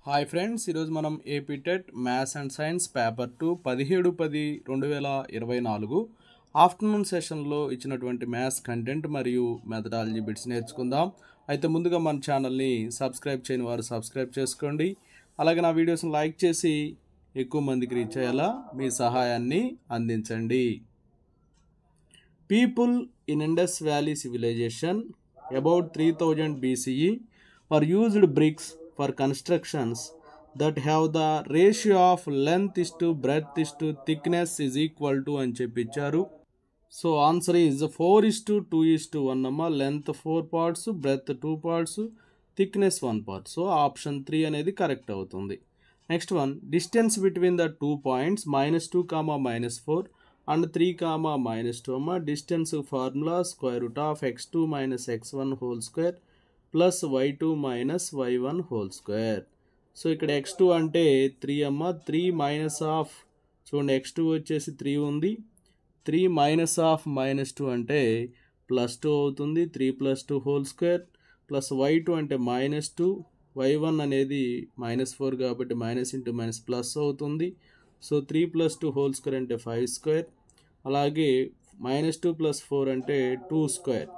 Hi friends, ఈరోజు మనం AP TET maths and science paper 2 17/10/2024 afternoon సెషన్లో ఇచ్చినటువంటి మ్యాథ్స్ కంటెంట్ మరియు మెథడాలజీ బిట్స్ నేర్చుకుందాం. అయితే ముందుగా మన ఛానల్ని సబ్స్క్రైబ్ చేయని వారు సబ్స్క్రైబ్ చేసుకోండి. అలాగే నా వీడియోస్ని లైక్ చేసి ఎక్కువ మందికి రీచ్ అయ్యేలా మీ సహాయాన్ని అందించండి. People in Indus Valley civilization about 3000 BCE were used bricks for constructions that have the ratio of length is to breadth is to thickness is equal to అని చెప్పించారు. సో ఆన్సర్ ఈజ్ 4:2:1 అమ్మ. Length 4 parts, breadth 2 parts, thickness 1 part. So option 3 అనేది correct అవుతుంది. Next one, distance between the 2 points -2, -4 and 3, -2 అమ్మ. Distance formula √x2 - x1 whole square plus y2 - y1 whole square. So ఇక్కడ x2 అంటే 3 అమ్మ. 3 minus of చూడండి, x2 వచ్చేసి 3 ఉంది. 3 minus of -2 అంటే +2 అవుతుంది. 3 + 2 హోల్ స్క్వేర్ ప్లస్ y2 అంటే -2, y1 అనేది -4 కాబట్టి -× ప్లస్ అవుతుంది. సో 3 + 2 హోల్ స్క్వేర్ అంటే 5 స్క్వేర్. అలాగే -2 + 4 అంటే 2 స్క్వేర్.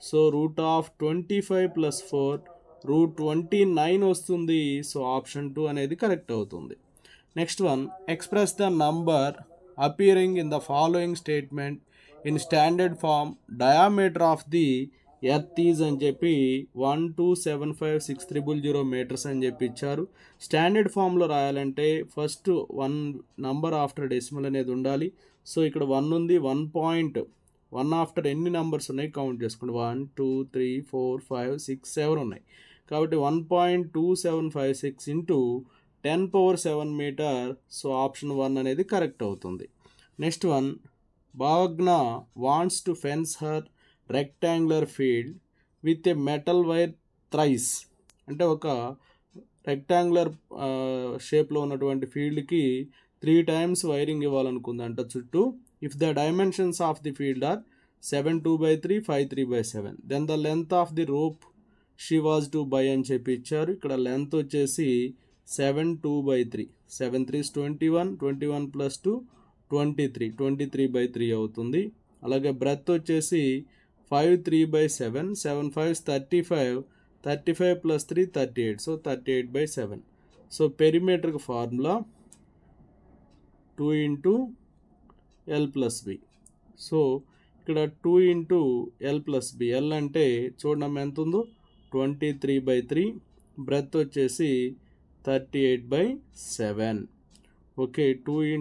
సో √25 + 4 √29 వస్తుంది. సో ఆప్షన్ 2 అనేది కరెక్ట్ అవుతుంది. Next one, express the number appearing in the following statement in standard form. Diameter of the earth is అని చెప్పి 1275600 మీటర్స్ అని చెప్పి ఇచ్చారు. స్టాండర్డ్ ఫామ్లో రాయాలంటే ఫస్ట్ 1 నంబర్ ఆఫ్టర్ డెసిమల్ అనేది ఉండాలి. సో ఇక్కడ 1 ఉంది. 1.1 ఆఫ్టర్ ఎన్ని నెంబర్స్ ఉన్నాయి కౌంట్ చేసుకోండి. 1 2 3 4 5 6 7 ఉన్నాయి కాబట్టి 1.2756 ఇంటూ 10⁻7 మీటర్. సో ఆప్షన్ 1 అనేది కరెక్ట్ అవుతుంది. Next one, Bhavagna wants to fence her rectangular field with a metal wire thrice. అంటే ఒక రెక్టాంగులర్ షేప్లో ఉన్నటువంటి ఫీల్డ్కి 3 times వైరింగ్ ఇవ్వాలనుకుందంట చుట్టూ. If the dimensions of the field are 7 2/3 5 3/7 then the length of the rope she was to buy అని చెప్పి ఇచ్చారు. ఇక్కడ లెంత్ వచ్చేసి 7 2/3, 7 3 21, 21 + 2 23, 23/3 అవుతుంది. అలాగే బ్రెత్ వచ్చేసి 5 3/7, 7 5 35, 35 + 3 38, సో 38/7. సో పెరిమీటర్కి ఫార్ములా 2 × L + B. సో ఇక్కడ 2 × L + B. L అంటే చూడడం ఎంత ఉందో 23/3, బ్రెత్ వచ్చేసి 38/7. ఓకే, 2 ×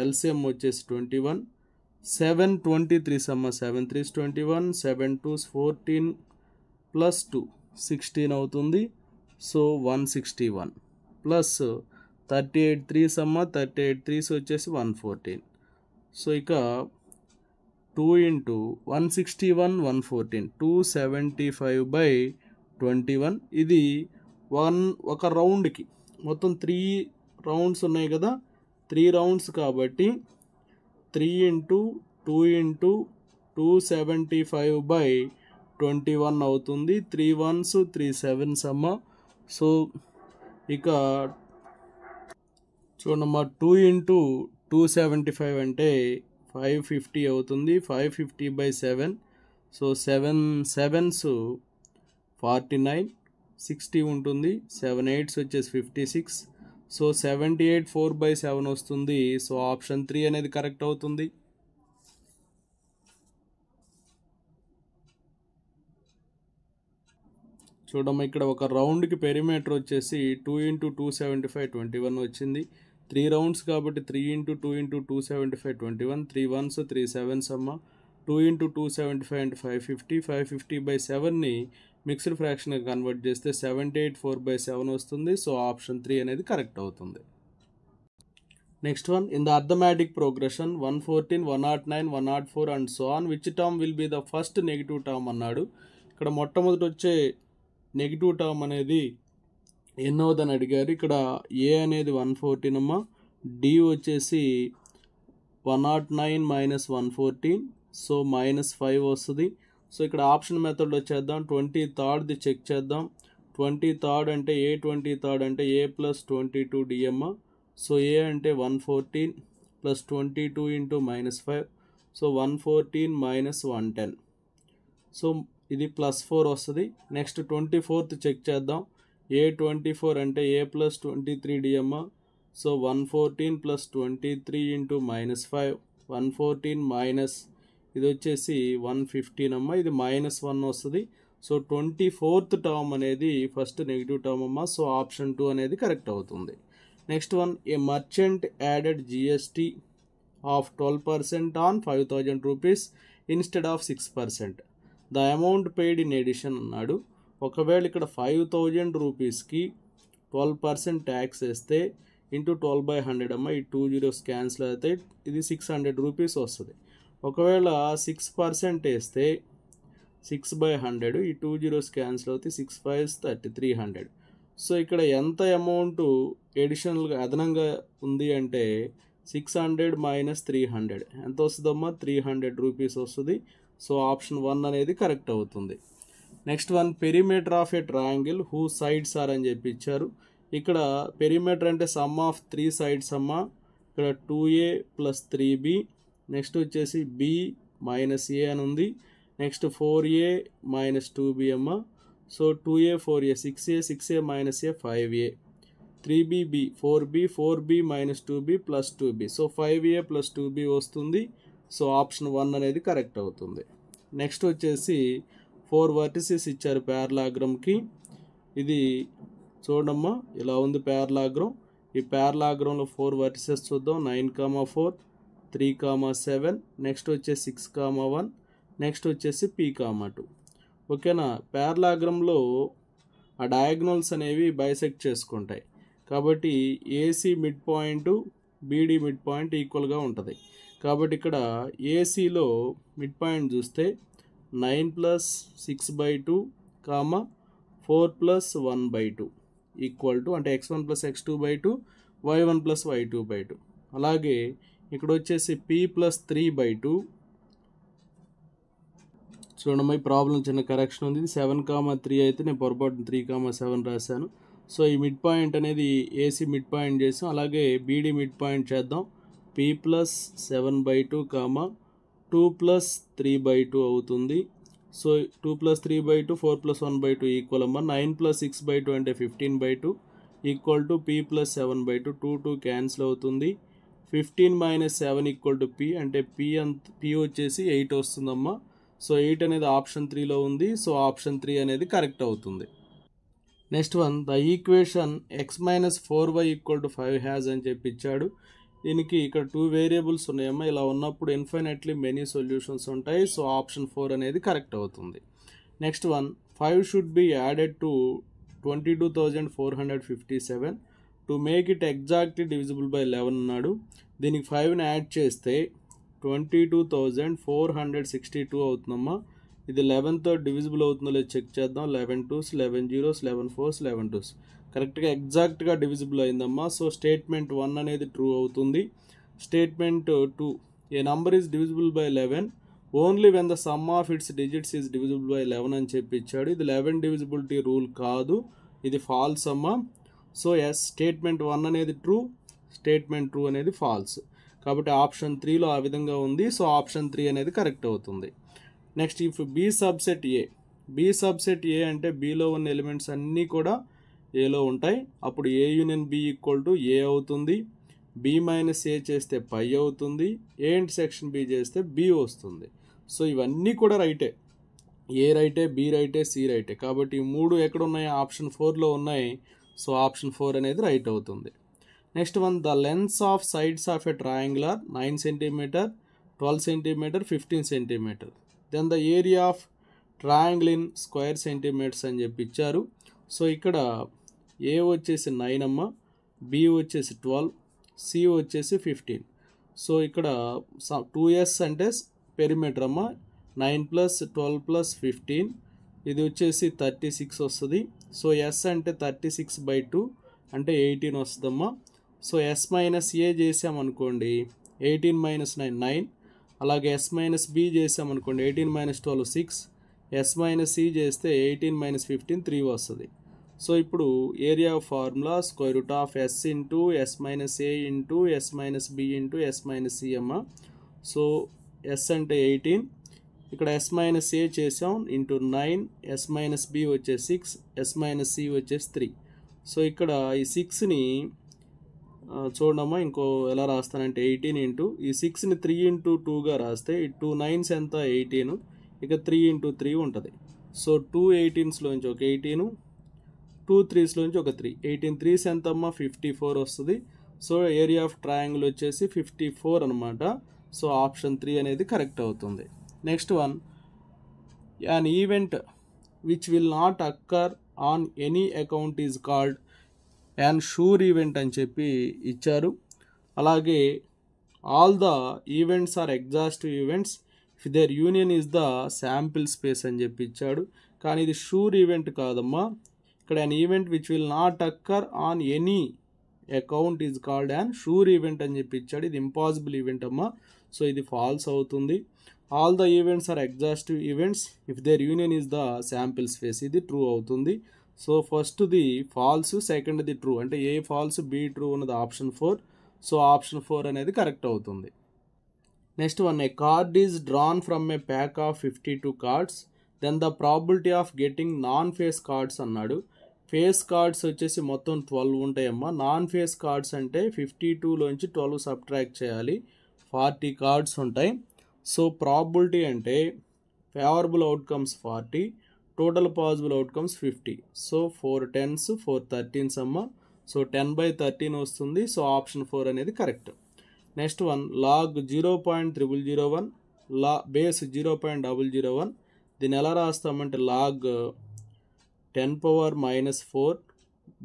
LCM వచ్చేసి 21, 7 23 సమ్మ 7 3 21, 7 2 14 + 2 16 అవుతుంది. సో 161 ప్లస్ 38 3 సమ్మ 38 3 వచ్చేసి 114. సో ఇక 2 × 161 114 275/21. ఇది ఒక రౌండ్కి మొత్తం 3 రౌండ్స్ ఉన్నాయి కదా, 3 రౌండ్స్ కాబట్టి 3 × 2 × 275/21 అవుతుంది. 3 1s 3 7s అమ్మ. సో ఇక చూడమ్మా, 2 × 275 అంటే 550 అవుతుంది. 550/7. సో 7 7s 49, 60 ఉంటుంది. 7 8s వచ్చేసి 56. సో 78 4/7 వస్తుంది. సో ఆప్షన్ 3 అనేది కరెక్ట్ అవుతుంది. చూడమ్మా, ఇక్కడ ఒక రౌండ్కి పెరిమీటర్ వచ్చేసి 2 × 275 21 వచ్చింది. 3 రౌండ్స్ కాబట్టి 3 × 2 × 275 21, 3 1s 3 7s అమ్మ. 2 × 275 అంటే 550, 550/7ని మిక్స్డ్ ఫ్రాక్షన్గా కన్వర్ట్ చేస్తే 78 4/7 వస్తుంది. సో ఆప్షన్ 3 అనేది కరెక్ట్ అవుతుంది. Next one, in the arithmetic progression 114 109 104 and so on which term will be the first negative term అన్నాడు. ఇక్కడ మొట్టమొదటి వచ్చే నెగిటివ్ టర్మ్ అనేది ఎన్నోదని అడిగారు. ఇక్కడ ఏ అనేది 114 అమ్మ. డి వచ్చేసి 109 - 114, సో -5 వస్తుంది. సో ఇక్కడ ఆప్షన్ మెథడ్లో చేద్దాం. 23rd చెక్ చేద్దాం. 23rd అంటే ఏ 23rd అంటే ఏ ప్లస్ 22 డిఎమ్. సో ఏ అంటే 114 plus 22 into -5. So 114 minus 110. So ఇది +4 వస్తుంది. నెక్స్ట్ 24th చెక్ చేద్దాం. ఏ 24 అంటే a plus 23 DM. So 114 plus 23 into -5. 114 minus ఇది వచ్చేసి 115 అమ్మ. ఇది -1 వస్తుంది. సో 24th టర్మ్ అనేది ఫస్ట్ నెగిటివ్ టర్మ్ అమ్మ. సో ఆప్షన్ 2 అనేది కరెక్ట్ అవుతుంది. Next one, a merchant added GST of 12% on 5,000 rupees instead of 6%. The amount paid in addition అన్నాడు. ఒకవేళ ఇక్కడ 5,000 రూపీస్కి 12% ట్యాక్స్ వేస్తే ఇంటూ 12/100 అమ్మ. ఈ 2 zeros క్యాన్సిల్ అయితే ఇది 600 రూపీస్ వస్తుంది. ఒకవేళ 6% వేస్తే 6/100, ఈ 2 zeros క్యాన్సిల్ అవుతాయి. 6 5s 30, 300. సో ఇక్కడ ఎంత అమౌంట్ ఎడిషనల్గా అదనంగా ఉంది అంటే 600 మైనస్ 300 ఎంత వస్తుందమ్మా? 300 రూపీస్ వస్తుంది. సో ఆప్షన్ 1 అనేది కరెక్ట్ అవుతుంది. Next one, perimeter of a triangle who sides are అని చెప్పి ఇచ్చారు. ఇక్కడ పెరిమీటర్ అంటే సమ్ ఆఫ్ 3 సైడ్స్ అమ్మ. ఇక్కడ 2a ప్లస్ 3b, నెక్స్ట్ వచ్చేసి b మైనస్ a అని ఉంది. నెక్స్ట్ 4a మైనస్ 2b అమ్మ. So 2a 4a 6a 6a minus a 5a, 3b 4b minus 2b plus 2b. So 5a plus 2b వస్తుంది. So option 1 అనేది correct అవుతుంది. Next వచ్చేసి 4 vertices ఇచ్చారు ప్యారలాగ్రామ్కి. ఇది చూడమ్మా ఇలా ఉంది ప్యారలాగ్రామ్. ఈ ప్యారలాగ్రామ్లో 4 వర్టిసెస్ చూద్దాం. 9,4, 3,7, నెక్స్ట్ వచ్చేసి 6,1, నెక్స్ట్ వచ్చేసి p,2. ఓకేనా? ప్యారలాగ్రామ్లో ఆ డయాగ్నల్స్ అనేవి బైసెక్ట్ చేసుకుంటాయి కాబట్టి AC mid point BD mid point ఈక్వల్గా ఉంటుంది. కాబట్టి ఇక్కడ ఏసీలో మిడ్ పాయింట్ చూస్తే 9 + 6/2, 4 + 1/2 ఈక్వల్ టు అంటే x1 + x2/2, y1 + y2/2. అలాగే ఇక్కడ వచ్చేసి p + 3/2. చూడమ్మా ఈ ప్రాబ్లం చిన్న కరెక్షన్ ఉంది. 7,3 అయితే నేను పొరపాటు 3,7 రాశాను. సో ఈ మిడ్ పాయింట్ అనేది ఏసీ మిడ్ పాయింట్ చేసాం. అలాగే బీడీ మిడ్ పాయింట్ చేద్దాం. p + 7/2, 2 + 3/2 అవుతుంది. సో 2 + 3/2, 4 + 1/2 ఈక్వల్ అమ్మ. 9 + 6/2 అంటే 15/2 ఈక్వల్ టు p + 7/2. 2 క్యాన్సిల్ అవుతుంది. 15 - 7 ఈక్వల్ టు p అంటే p వచ్చేసి 8 వస్తుందమ్మా. సో 8 అనేది ఆప్షన్ 3లో ఉంది. సో ఆప్షన్ 3 అనేది కరెక్ట్ అవుతుంది. Next one, the equation x - 4y = 5 has అని చెప్పి ఇచ్చాడు. దీనికి ఇక్కడ 2 వేరియబుల్స్ ఉన్నాయమ్మా. ఇలా ఉన్నప్పుడు ఇన్ఫైనైట్లీ మెనీ సొల్యూషన్స్ ఉంటాయి. సో ఆప్షన్ 4 అనేది కరెక్ట్ అవుతుంది. Next one, 5 should be added to 22,457 to make it exactly divisible by 11 అన్నాడు. దీనికి 5ని యాడ్ చేస్తే 22,462 అవుతుందమ్మా. ఇది 11తో డివిజిబుల్ అవుతుందో లేదో చెక్ చేద్దాం. 11 2s, 11 0s, 11 4s, 11 2s కరెక్ట్గా ఎగ్జాక్ట్గా డివిజిబుల్ అయిందమ్మా. సో స్టేట్మెంట్ 1 అనేది ట్రూ అవుతుంది. Statement 2, A number is divisible by 11 only when the sum of it's digits is divisible by 11 అని చెప్పి ఇచ్చాడు. ఇది 11 డివిజిబిలిటీ రూల్ కాదు, ఇది ఫాల్స్ అమ్మా. సో ఎస్, స్టేట్మెంట్ 1 అనేది ట్రూ, స్టేట్మెంట్ 2 అనేది ఫాల్స్. కాబట్టి ఆప్షన్ 3లో ఆ విధంగా ఉంది. సో ఆప్షన్ 3 అనేది కరెక్ట్ అవుతుంది. Next, if B subset A, B subset A అంటే బిలో ఉన్న ఎలిమెంట్స్ అన్నీ కూడా ఏలో ఉంటాయి. అప్పుడు A union B equal to A అవుతుంది. బి మైనస్ ఏ చేస్తే పై అవుతుంది. ఏ ఇంటర్సెక్షన్ బి చేస్తే బి వస్తుంది. సో ఇవన్నీ కూడా రైటే, ఏ రైటే, బి రైటే, సి రైటే. కాబట్టి ఈ 3 ఎక్కడ ఉన్నాయి? ఆప్షన్ 4లో ఉన్నాయి. సో ఆప్షన్ 4 అనేది రైట్ అవుతుంది. Next one, the lengths of sides of a triangle are 9 cm, 12 cm, 15 cm. Then the area of triangle in square centimetres అని చెప్పి ఇచ్చారు. సో ఇక్కడ ఏ వచ్చేసి 9 అమ్మ, బి వచ్చేసి 12, సి వచ్చేసి 15. సో ఇక్కడ 2s అంటే పెరిమీటర్ అమ్మ. 9 + 12 + 15 ఇది వచ్చేసి 36 వస్తుంది. సో ఎస్ అంటే 36/2 అంటే 18 వస్తుందమ్మా. సో ఎస్ మైనస్ ఏ చేసామనుకోండి 18 - 9 9. అలాగే ఎస్ మైనస్ బి చేసామనుకోండి 18 - 12 6. ఎస్ మైనస్ సి చేస్తే 18 - 15 3 వస్తుంది. సో ఇప్పుడు area formula square root of S into S minus A into S minus B into S minus C అమ్మ. సో ఎస్ అంటే 18, ఇక్కడ ఎస్ మైనస్ ఏ చేసాం ఇంటూ 9, ఎస్ మైనస్ బి వచ్చేసి 6, yes minus C వచ్చేసి 3. So ఇక్కడ ఈ 6ని చూడమ్మా ఇంకో ఎలా రాస్తానంటే 18 ఇంటూ ఈ 6ని 3 ఇంటూ 2గా రాస్తే ఈ 2 9s ఎంత 18, ఇక 3 ఇంటూ 3 ఉంటుంది. సో 2 18స్లోంచి ఒక 18, 2 3స్లోంచి ఒక 3, 18 3s ఎంత అమ్మా 54 వస్తుంది. సో ఏరియా ఆఫ్ ట్రయాంగిల్ వచ్చేసి 54 అనమాట. సో ఆప్షన్ 3 అనేది కరెక్ట్ అవుతుంది. Next one, an event which will not occur on any account is called an sure event అని చెప్పి ఇచ్చారు. అలాగే all the events are exhaustive events if their union is the sample space అని చెప్పి ఇచ్చాడు. కానీ ఇది షూర్ ఈవెంట్ కాదమ్మా. ఇక్కడ an event which will not occur on any account is called an sure event అని చెప్పి ఇచ్చాడు. ఇది ఇంపాసిబుల్ ఈవెంట్ అమ్మా. సో ఇది ఫాల్స్ అవుతుంది. All the events are exhaustive events if their union is the sample space, ఇది true అవుతుంది. So ఫస్ట్ది ఫాల్స్, సెకండ్ది ట్రూ, అంటే ఏ ఫాల్స్ బి ట్రూ ఉన్నది ఆప్షన్ 4. సో ఆప్షన్ 4 అనేది కరెక్ట్ అవుతుంది. Next one, a card is drawn from a pack of 52 cards then the probability of getting non face cards అన్నాడు. Face cards వచ్చేసి మొత్తం 12 ఉంటాయమ్మా. Non face cards అంటే 52లోంచి 12 subtract చేయాలి, 40 cards ఉంటాయి. So probability అంటే favourable outcomes 40, total possible outcomes 50. So 4 10s 4 13s అమ్మ. So 10/13 వస్తుంది. So option 4 అనేది correct. Next one, log 0.0001 base 0.001. దీన్ని ఎలా రాస్తామంటే లాగ్ 10⁻⁻4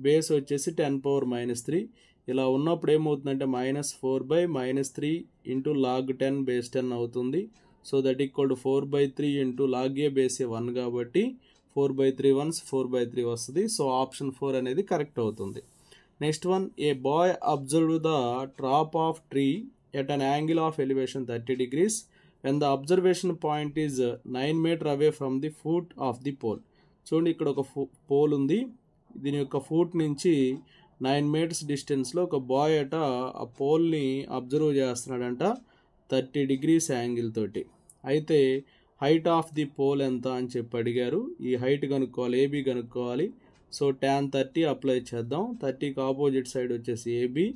బేస్ వచ్చేసి 10⁻⁻3. ఇలా ఉన్నప్పుడు ఏమవుతుందంటే -4/-3 ఇంటూ లాగ్ 10 బేస్ 10 అవుతుంది. So that equal to 4/3 into log A base 1 కాబట్టి 4/3 వన్స్ 4/3 వస్తుంది. సో ఆప్షన్ 4 అనేది కరెక్ట్ అవుతుంది. Next one, a boy observe the top of tree at an angle of elevation 30 degrees when the observation point is 9 meter away from the foot of the pole. చూడండి ఇక్కడ ఒక pole ఉంది, దీని యొక్క foot నుంచి 9 meters డిస్టెన్స్లో ఒక bye అట ఆ పోల్ని అబ్జర్వ్ చేస్తున్నాడంట 30 degrees యాంగిల్ తోటి. అయితే హైట్ ఆఫ్ ది పోల్ ఎంత అని చెప్పి అడిగారు. ఈ హైట్ కనుక్కోవాలి, ఏబీ కనుక్కోవాలి. సో tan 30 అప్లై చేద్దాం. 30కి ఆపోజిట్ సైడ్ వచ్చేసి ఏబీ,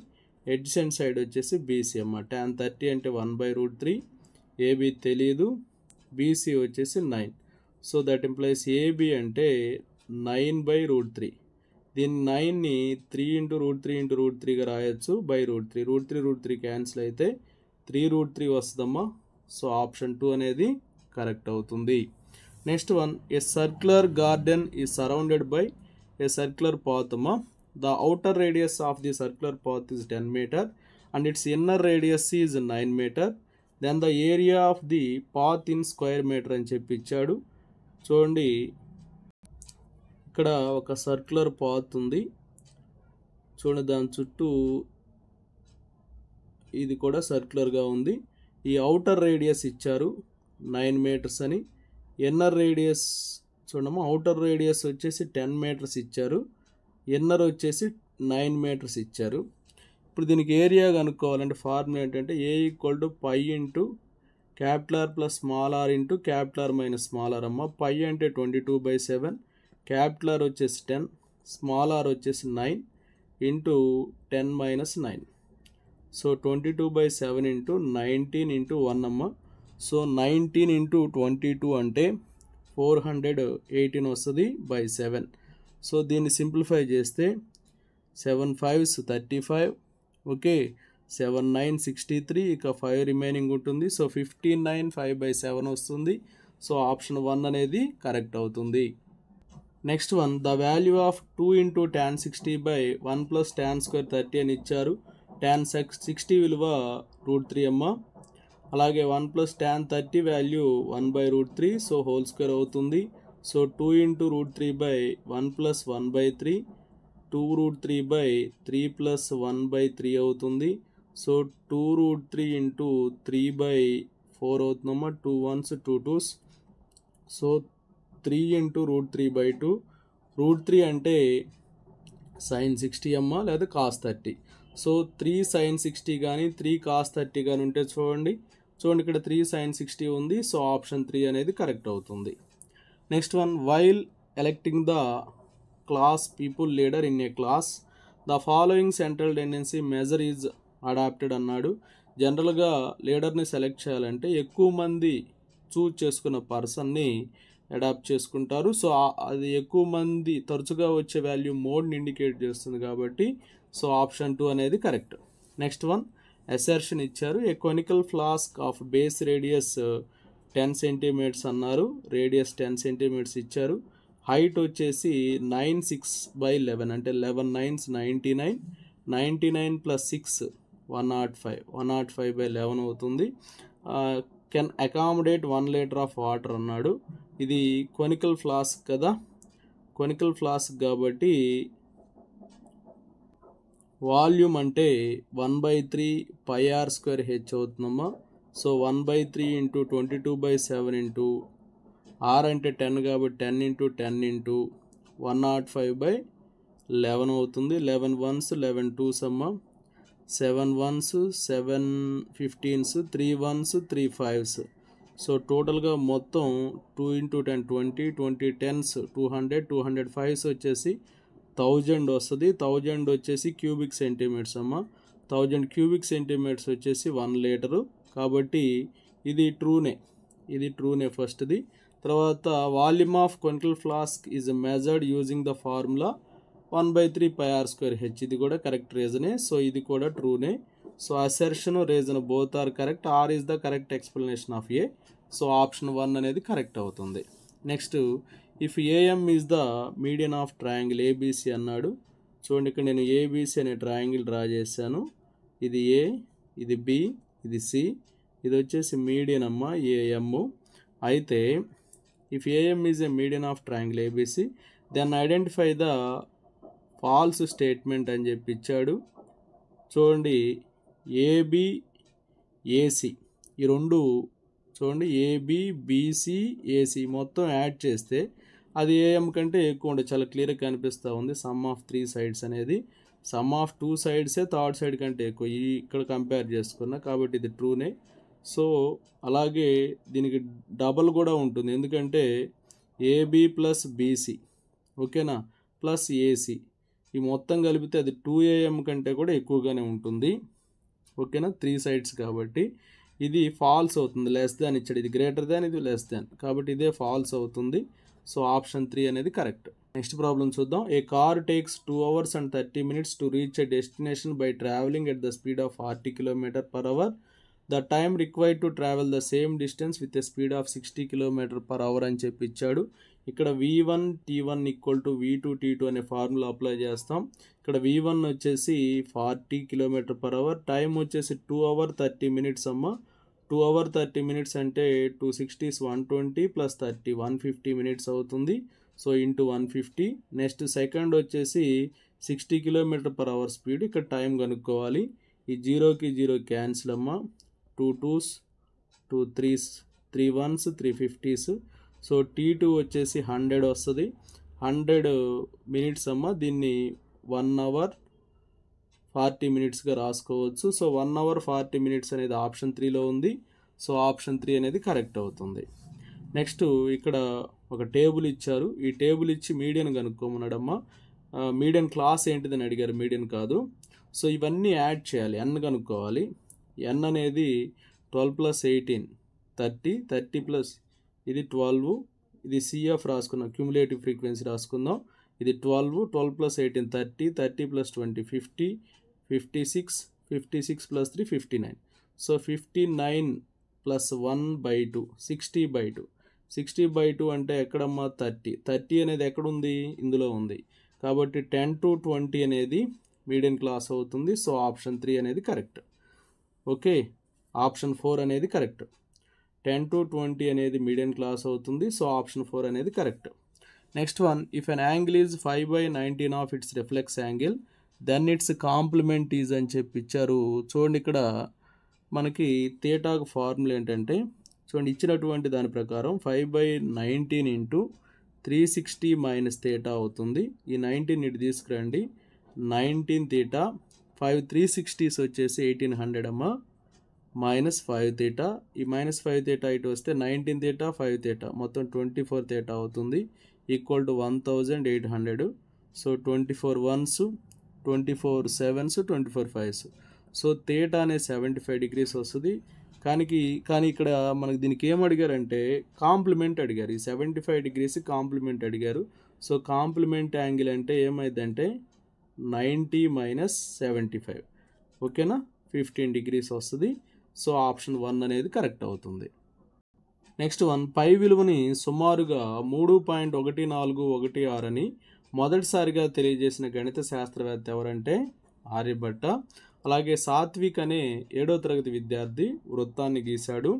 ఎడ్జెంట్ సైడ్ వచ్చేసి బీసీ అమ్మ. tan 30 అంటే 1/√3, ఏబీ తెలియదు, బీసీ వచ్చేసి 9. సో దట్ ఇంప్లైస్ ఏబీ అంటే 9/√3. దీన్ని 9ని 3 × √3 × √3గా రాయొచ్చు /√3. √3 క్యాన్సిల్ అయితే 3√3 వస్తుందమ్మా. సో ఆప్షన్ 2 అనేది కరెక్ట్ అవుతుంది. Next one, a circular garden is surrounded by a circular path అమ్మా. The outer radius of the circular path is 10 meter and its inner radius is 9 meter. Then the area of the path in square metre అని చెప్పి ఇచ్చాడు. చూడండి ఇక్కడ ఒక circular path ఉంది, చూడండి దాని చుట్టూ ఇది కూడా సర్క్యులర్గా ఉంది. ఈ అవుటర్ రేడియస్ ఇచ్చారు 9 meters అని, ఇన్నర్ రేడియస్ చూడమ్మా అవుటర్ రేడియస్ వచ్చేసి 10 meters ఇచ్చారు, ఇన్నర్ వచ్చేసి 9 meters ఇచ్చారు. ఇప్పుడు దీనికి ఏరియా కనుక్కోవాలంటే ఫార్ములా ఏంటంటే A equal to π into capital plus small R into capital minus small R అమ్మ. π అంటే 22/7, క్యాపిటల్ ఆర్ వచ్చేసి 10, స్మాల్ ఆర్ వచ్చేసి 9 ఇంటూ 10 - 9. సో 22/7 ఇంటూ 19 ఇంటూ 1 అమ్మ. సో 19 ఇంటూ 22 అంటే 418 వస్తుంది /7. సో దీన్ని సింప్లిఫై చేస్తే 7 5s 35, ఓకే 7 9 63, ఇక 5 రిమైనింగ్ ఉంటుంది. సో 59 5/7 వస్తుంది. సో ఆప్షన్ 1 అనేది కరెక్ట్ అవుతుంది. Next one, the value of 2 × tan 60/1 + tan square 30 అని ఇచ్చారు. tan 60 విలువ √3 అమ్మ. అలాగే 1 + tan 30 value 1/√3, so whole square అవుతుంది. సో 2 × √3/1 + 1/3, 2√3/3 + 1/3 అవుతుంది. సో 2√3 × 3/4 అవుతుందమ్మా. 2 1s 2 2s. సో 3 × √3/2, √3 అంటే sin 60 అమ్మ లేదా cos 30. సో 3 sin 60 కానీ 3 cos 30 కానీ ఉంటే చూడండి ఇక్కడ 3 sin 60 ఉంది. సో ఆప్షన్ 3 అనేది కరెక్ట్ అవుతుంది. Next one, while electing the class people leader in a class the following central tendency measure is adapted అన్నాడు. జనరల్గా లీడర్ని సెలెక్ట్ చేయాలంటే ఎక్కువ మంది చూజ్ చేసుకున్న పర్సన్ని అడాప్ట్ చేసుకుంటారు. సో అది ఎక్కువ మంది తరచుగా వచ్చే వాల్యూ మోడ్ని ఇండికేట్ చేస్తుంది కాబట్టి సో ఆప్షన్ 2 అనేది కరెక్ట్. నెక్స్ట్ వన్, అసెర్షన్ ఇచ్చారు. A conical flask of base radius 10 centimetres అన్నారు. రేడియస్ 10 సెంటీమీటర్స్ ఇచ్చారు. హైట్ వచ్చేసి 96/11 అంటే 11 9s 99, 99 + 6 105, 105/11 అవుతుంది. Can accommodate 1 litre of water అన్నాడు. ఇది కొనికల్ ఫ్లాస్క్ కదా, కొనికల్ ఫ్లాస్క్ కాబట్టి వాల్యూమ్ అంటే 1/3 πr²h అవుతుందమ్మా. సో 1/3 × 22/7 ఇంటూ r అంటే 10 కాబట్టి 10 × 10 ఇంటూ 105/11 అవుతుంది. 11 1s 11 2s అమ్మా, 7 1s 7 15s 3 1s 3 5s. So టోటల్గా మొత్తం 2 × 10 20, 20 10s 200, 200 5s వచ్చేసి 1000 వస్తుంది. 1000 వచ్చేసి క్యూబిక్ సెంటీమీటర్స్ అమ్మ. 1000 క్యూబిక్ సెంటీమీటర్స్ వచ్చేసి 1 లీటరు. కాబట్టి ఇది ట్రూనే ఫస్ట్ది. తర్వాత volume of conical flask is measured using the formula 1/3 πr²h. ఇది కూడా కరెక్ట్ రీజనే. సో ఇది కూడా ట్రూనే. So assertion reason both are correct. R is the correct explanation of A. So option 1 అనేది కరెక్ట్ అవుతుంది. Next, if AM is the median of triangle ABC అన్నాడు. చూడండి ఇక్కడ నేను ఏబిసి అనే ట్రయాంగిల్ డ్రా చేశాను. ఇది ఏ, ఇది బి, ఇది సి, ఇది వచ్చేసి మీడియన్ అమ్మ ఏఎం. అయితే if AM is a median of triangle ABC then identify the false statement అని చెప్పి ఇచ్చాడు. చూడండి ఏబి ఏసి ఈ రెండు చూడండి, ఏబి బీసీ ఏసీ మొత్తం యాడ్ చేస్తే అది ఏఎం కంటే ఎక్కువ ఉండే చాలా క్లియర్గా కనిపిస్తూ ఉంది. సమ్ ఆఫ్ 3 sides అనేది సమ్ ఆఫ్ 2 sidesే థర్డ్ సైడ్ కంటే ఎక్కువ ఇక్కడ కంపేర్ చేసుకున్నా కాబట్టి ఇది ట్రూనే. సో అలాగే దీనికి డబల్ కూడా ఉంటుంది, ఎందుకంటే ఏబి ప్లస్ బీసీ ఓకేనా ప్లస్ ఏసీ ఈ మొత్తం కలిపితే అది 2am కంటే కూడా ఎక్కువగానే ఉంటుంది ఓకేనా, 3 sides కాబట్టి ఇది ఫాల్స్ అవుతుంది. లెస్ దాన్ ఇచ్చాడు, ఇది గ్రేటర్ దాన్, ఇది లెస్ దాన్, కాబట్టి ఇదే ఫాల్స్ అవుతుంది. సో ఆప్షన్ 3 అనేది కరెక్ట్. నెక్స్ట్ ప్రాబ్లం చూద్దాం. A car takes 2 hours and 30 minutes to reach a destination by travelling at the speed of 40 km/h. The time required to travel the same distance with a speed of 60 km/h అని చెప్పి ఇచ్చాడు. ఇక్కడ v1 t1 = v2 t2 అనే formula apply చేస్తాం. ఇక్కడ v1 వచ్చేసి 40 km/h, time వచ్చేసి 2 hours 30 minutes అమ్మ. 2 hours 30 minutes అంటే 260 120 + 30 150 minutes అవుతుంది. So into 150. నెక్స్ట్ సెకండ్ వచ్చేసి 60 km/h స్పీడ్. ఇక్కడ టైం కనుక్కోవాలి. ఈ 0కి 0 క్యాన్సిల్ అమ్మ. 2 2s 2 3s 3 1s 3 50s. So t2 వచ్చేసి 100 వస్తుంది. 100 minutes అమ్మ. దీన్ని 1 hour 40 minutesగా రాసుకోవచ్చు. సో 1 hour 40 minutes అనేది ఆప్షన్ 3లో ఉంది. సో ఆప్షన్ 3 అనేది కరెక్ట్ అవుతుంది. నెక్స్ట్ ఇక్కడ ఒక టేబుల్ ఇచ్చారు. ఈ టేబుల్ ఇచ్చి మీడియన్ కనుక్కోమన్నాడమ్మా. మీడియన్ క్లాస్ ఏంటిదని అడిగారు, మీడియన్ కాదు. సో ఇవన్నీ యాడ్ చేయాలి, ఎన్ కనుక్కోవాలి. ఎన్ అనేది 12 + 18 30, 30 ప్లస్ ఇది 12, ఇది సిఎఫ్ రాసుకుందాం, క్యూములేటివ్ ఫ్రీక్వెన్సీ రాసుకుందాం. ఇది 12, 12 + 18 30, 30 + 20 50, 56, 56 + 3 59. సో 59 + 1/2 60/2. 60/2 అంటే ఎక్కడమ్మా 30. 30 అనేది ఎక్కడుంది, ఇందులో ఉంది. కాబట్టి 10 to 20 అనేది మీడియన్ క్లాస్ అవుతుంది. సో ఆప్షన్ 3 అనేది కరెక్ట్. ఓకే, ఆప్షన్ 4 అనేది కరెక్ట్. 10 to 20 అనేది మీడియన్ క్లాస్ అవుతుంది. సో ఆప్షన్ 4 అనేది correct. Next one, if an angle is 5/19 of its reflex angle then its complement is అని చెప్పి ఇచ్చారు. చూడండి ఇక్కడ మనకి థీటాకు ఫార్ములా ఏంటంటే, చూడండి ఇచ్చినటువంటి దాని ప్రకారం 5/19 × 360 మైనస్ థీటా అవుతుంది. ఈ 19 ఇటు తీసుకురండి, 19 థీటా. 5 360s వచ్చేసి 1800 అమ్మ, మైనస్ 5 థీటా. ఈ మైనస్ 5 థీటా ఇటు వస్తే 19 థీటా 5 థీటా మొత్తం 24 థీటా అవుతుంది, equal to 1800. So 24 1s, 24 7s, 24 5s. So theta అనేది 75 degrees వస్తుంది. కానీ ఇక్కడ మనకి దీనికి ఏం అడిగారంటే కాంప్లిమెంట్ అడిగారు. ఈ 75 degrees కాంప్లిమెంట్ అడిగారు. సో కాంప్లిమెంట్ యాంగిల్ అంటే ఏమైందంటే 90 మైనస్ 75, ఓకేనా, 15 degrees వస్తుంది. సో ఆప్షన్ 1 అనేది కరెక్ట్ అవుతుంది. నెక్స్ట్ వన్, పై విలువని సుమారుగా 3.1416 అని మొదటిసారిగా తెలియజేసిన గణిత శాస్త్రవేత్త ఎవరంటే ఆర్యభట్ట. అలాగే సాత్విక్ అనే 7వ తరగతి విద్యార్థి వృత్తాన్ని గీశాడు.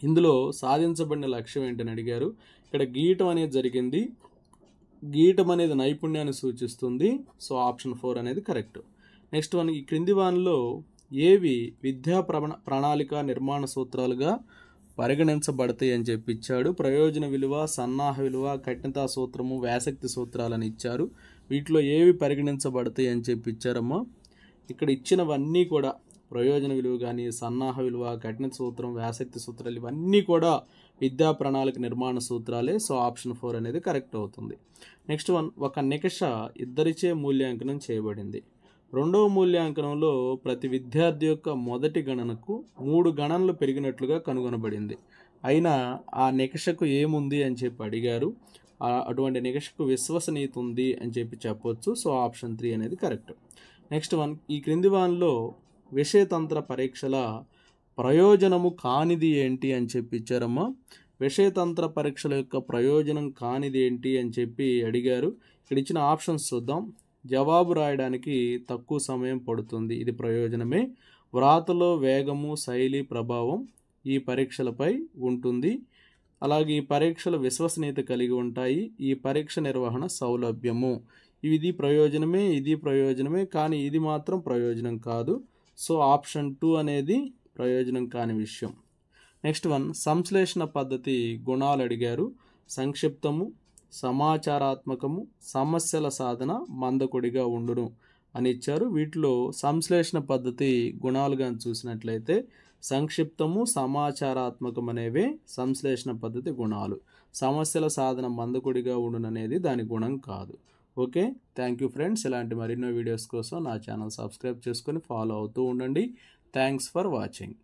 ఇందులో సాధించబడిన లక్ష్యం ఏంటని అడిగారు. ఇక్కడ గీయటం అనేది జరిగింది. గీయటం అనేది నైపుణ్యాన్ని సూచిస్తుంది. సో ఆప్షన్ 4 అనేది కరెక్ట్. నెక్స్ట్ వన్, ఈ క్రింది వానిలో ఏవి విద్యా ప్రణాళిక నిర్మాణ సూత్రాలుగా పరిగణించబడతాయి అని చెప్పి ఇచ్చాడు. ప్రయోజన విలువ, సన్నాహ విలువ, కఠినతా సూత్రము, వ్యాసక్తి సూత్రాలని ఇచ్చారు. వీటిలో ఏవి పరిగణించబడతాయి అని చెప్పి ఇచ్చారమ్మా. ఇక్కడ ఇచ్చినవన్నీ కూడా ప్రయోజన విలువ కానీ, సన్నాహ విలువ, కఠిన సూత్రం, వ్యాసక్తి సూత్రాలు ఇవన్నీ కూడా విద్యా ప్రణాళిక నిర్మాణ సూత్రాలే. సో ఆప్షన్ 4 అనేది కరెక్ట్ అవుతుంది. నెక్స్ట్ వన్, ఒక నికష ఇద్దరిచే మూల్యాంకనం చేయబడింది. రెండవ మూల్యాంకనంలో ప్రతి విద్యార్థి యొక్క మొదటి గణనకు 3 గణనలు పెరిగినట్లుగా కనుగొనబడింది. అయినా ఆ నికషకు ఏముంది అని చెప్పి అడిగారు. అటువంటి నికషకు విశ్వసనీయత ఉంది అని చెప్పి చెప్పొచ్చు. సో ఆప్షన్ 3 అనేది కరెక్ట్. నెక్స్ట్ వన్, ఈ క్రింది వానిలో విషయతంత్ర పరీక్షల ప్రయోజనము కానిది ఏంటి అని చెప్పి ఇచ్చారమ్మా. విషయతంత్ర పరీక్షల యొక్క ప్రయోజనం కానిది ఏంటి అని చెప్పి అడిగారు. ఇక్కడ ఇచ్చిన ఆప్షన్స్ చూద్దాం. జవాబు రాయడానికి తక్కువ సమయం పడుతుంది, ఇది ప్రయోజనమే. వ్రాతలో వేగము, శైలి, ప్రభావం ఈ పరీక్షలపై ఉంటుంది. అలాగే ఈ పరీక్షలు విశ్వసనీయత కలిగి ఉంటాయి. ఈ పరీక్ష నిర్వహణ సౌలభ్యము, ఇది ప్రయోజనమే, ఇది ప్రయోజనమే, కానీ ఇది మాత్రం ప్రయోజనం కాదు. సో ఆప్షన్ 2 అనేది ప్రయోజనం కాని విషయం. నెక్స్ట్ వన్, సంశ్లేషణ పద్ధతి గుణాలు అడిగారు. సంక్షిప్తము, సమాచారాత్మకము, సమస్యల సాధన, మందకొడిగా ఉండును అని ఇచ్చారు. వీటిలో సంశ్లేషణ పద్ధతి గుణాలుగా చూసినట్లయితే సంక్షిప్తము, సమాచారాత్మకం అనేవే సంశ్లేషణ పద్ధతి గుణాలు. సమస్యల సాధన, మందకొడిగా ఉండును అనేది దాని గుణం కాదు. Okay, thank you friends. ఇలాంటి మరెన్నో వీడియోస్ కోసం నా ఛానల్ సబ్స్క్రైబ్ చేసుకొని ఫాలో అవుతూ ఉండండి. Thanks for watching.